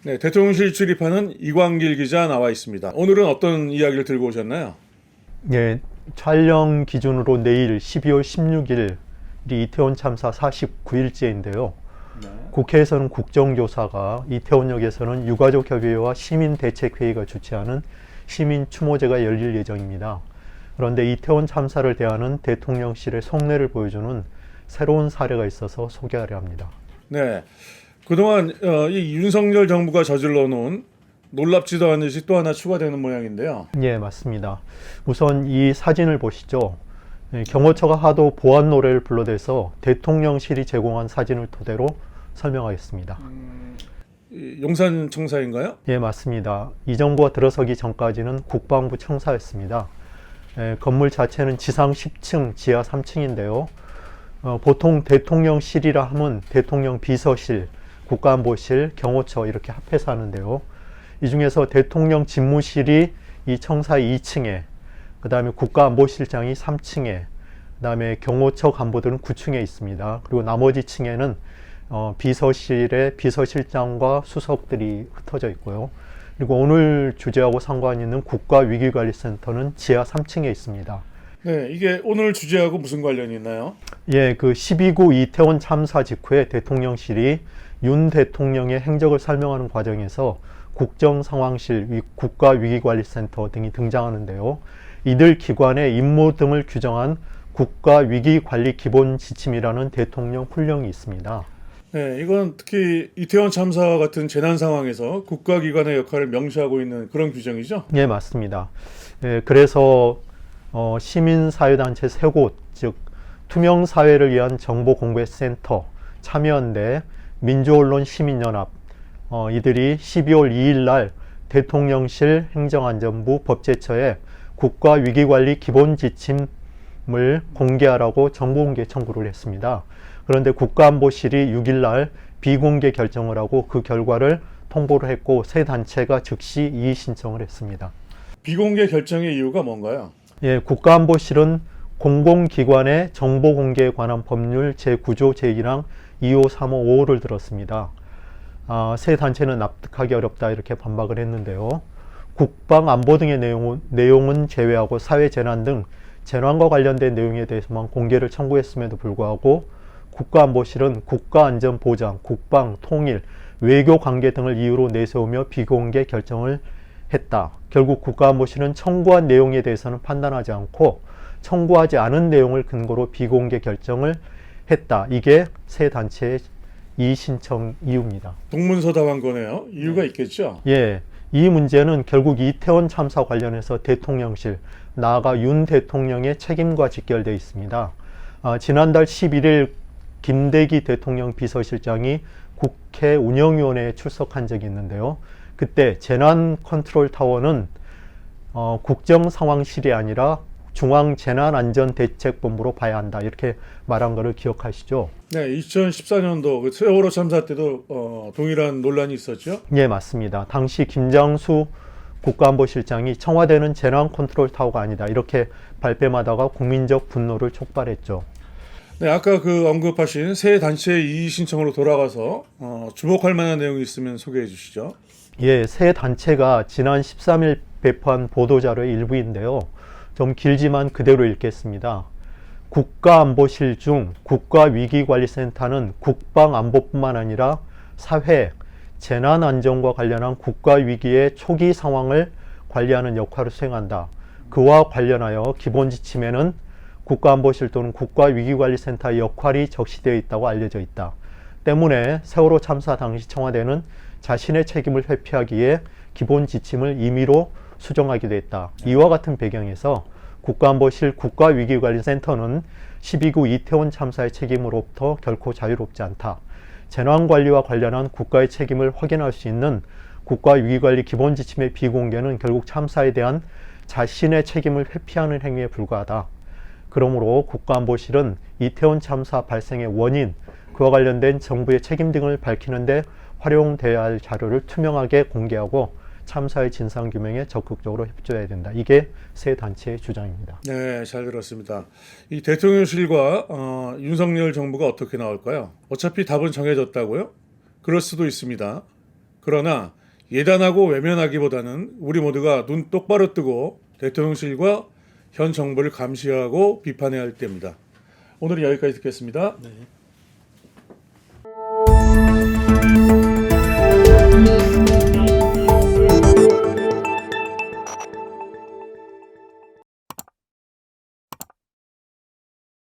네, 대통령실 출입하는 이광길 기자 나와 있습니다. 오늘은 어떤 이야기를 들고 오셨나요? 예, 촬영 기준으로 내일 12월 16일이 이태원 참사 49일째인데요. 네. 국회에서는 국정조사가, 이태원역에서는 유가족협의회와 시민대책회의가 주최하는 시민추모제가 열릴 예정입니다. 그런데 이태원 참사를 대하는 대통령실의 속내를 보여주는 새로운 사례가 있어서 소개하려 합니다. 네, 그동안 이 윤석열 정부가 저질러 놓은 놀랍지도 않은 것이 또 하나 추가되는 모양인데요. 예, 맞습니다. 우선 이 사진을 보시죠. 경호처가 하도 보안 노래를 불러대서 대통령실이 제공한 사진을 토대로 설명하겠습니다. 용산 청사인가요? 예, 맞습니다. 이 정부가 들어서기 전까지는 국방부 청사였습니다. 건물 자체는 지상 10층, 지하 3층인데요. 보통 대통령실이라 하면 대통령 비서실, 국가안보실, 경호처 이렇게 합해서 하는데요. 이 중에서 대통령 집무실이 이 청사 2층에, 그 다음에 국가안보실장이 3층에, 그 다음에 경호처 간부들은 9층에 있습니다. 그리고 나머지 층에는 비서실에 비서실장과 수석들이 흩어져 있고요. 그리고 오늘 주제하고 상관 있는 국가위기관리센터는 지하 3층에 있습니다. 네, 이게 오늘 주제하고 무슨 관련이 있나요? 예, 그 12구 이태원 참사 직후에 대통령실이 윤 대통령의 행적을 설명하는 과정에서 국정상황실, 국가위기관리센터 등이 등장하는데요. 이들 기관의 임무 등을 규정한 국가위기관리기본지침이라는 대통령 훈령이 있습니다. 네, 이건 특히 이태원 참사와 같은 재난 상황에서 국가기관의 역할을 명시하고 있는 그런 규정이죠? 예, 맞습니다. 예, 그래서 시민사회단체 세 곳, 즉 투명사회를 위한 정보공개센터, 참여연대, 민주언론 시민연합, 이들이 12월 2일 날 대통령실 행정안전부 법제처에 국가위기관리 기본지침을 공개하라고 정보공개 청구를 했습니다. 그런데 국가안보실이 6일 날 비공개 결정을 하고 그 결과를 통보를 했고 세 단체가 즉시 이의 신청을 했습니다. 비공개 결정의 이유가 뭔가요? 예, 국가안보실은 공공기관의 정보공개에 관한 법률 제9조 제1항 2호, 3호, 5호를 들었습니다. 세 단체는 납득하기 어렵다 이렇게 반박을 했는데요. 국방안보 등의 내용은 제외하고 사회재난 등 재난과 관련된 내용에 대해서만 공개를 청구했음에도 불구하고 국가안보실은 국가안전보장, 국방, 통일, 외교 관계 등을 이유로 내세우며 비공개 결정을 했다. 결국 국가안보실은 청구한 내용에 대해서는 판단하지 않고 청구하지 않은 내용을 근거로 비공개 결정을 했다. 이게 세 단체의 이의 신청 이유입니다. 동문서답한 거네요. 이유가 있겠죠? 예, 이 문제는 결국 이태원 참사 관련해서 대통령실, 나아가 윤 대통령의 책임과 직결되어 있습니다. 지난달 11일 김대기 대통령 비서실장이 국회 운영위원회에 출석한 적이 있는데요. 그때 재난컨트롤타워는 국정상황실이 아니라 중앙재난안전대책본부로 봐야 한다 이렇게 말한 것을 기억하시죠? 네, 2014년도 그 세월호 참사 때도 동일한 논란이 있었죠? 예, 맞습니다. 당시 김장수 국가안보실장이 청와대는 재난컨트롤타워가 아니다 이렇게 발뺌하다가 국민적 분노를 촉발했죠. 네, 아까 그 언급하신 세 단체의 이의 신청으로 돌아가서 주목할 만한 내용이 있으면 소개해 주시죠. 예, 세 단체가 지난 13일 배포한 보도자료의 일부인데요. 좀 길지만 그대로 읽겠습니다. 국가안보실 중 국가위기관리센터는 국방안보뿐만 아니라 사회, 재난안전과 관련한 국가위기의 초기 상황을 관리하는 역할을 수행한다. 그와 관련하여 기본지침에는 국가안보실 또는 국가위기관리센터의 역할이 적시되어 있다고 알려져 있다. 때문에 세월호 참사 당시 청와대는 자신의 책임을 회피하기 위해 기본지침을 임의로 수정하기도 했다. 이와 같은 배경에서 국가안보실 국가위기관리센터는 12구 이태원 참사의 책임으로부터 결코 자유롭지 않다. 재난관리와 관련한 국가의 책임을 확인할 수 있는 국가위기관리 기본지침의 비공개는 결국 참사에 대한 자신의 책임을 회피하는 행위에 불과하다. 그러므로 국가안보실은 이태원 참사 발생의 원인, 그와 관련된 정부의 책임 등을 밝히는 데 활용돼야 할 자료를 투명하게 공개하고 참사의 진상규명에 적극적으로 협조해야 된다. 이게 세 단체의 주장입니다. 네, 잘 들었습니다. 이 대통령실과 윤석열 정부가 어떻게 나올까요? 어차피 답은 정해졌다고요? 그럴 수도 있습니다. 그러나 예단하고 외면하기보다는 우리 모두가 눈 똑바로 뜨고 대통령실과 현 정부를 감시하고 비판해야 할 때입니다. 오늘은 여기까지 듣겠습니다. 네.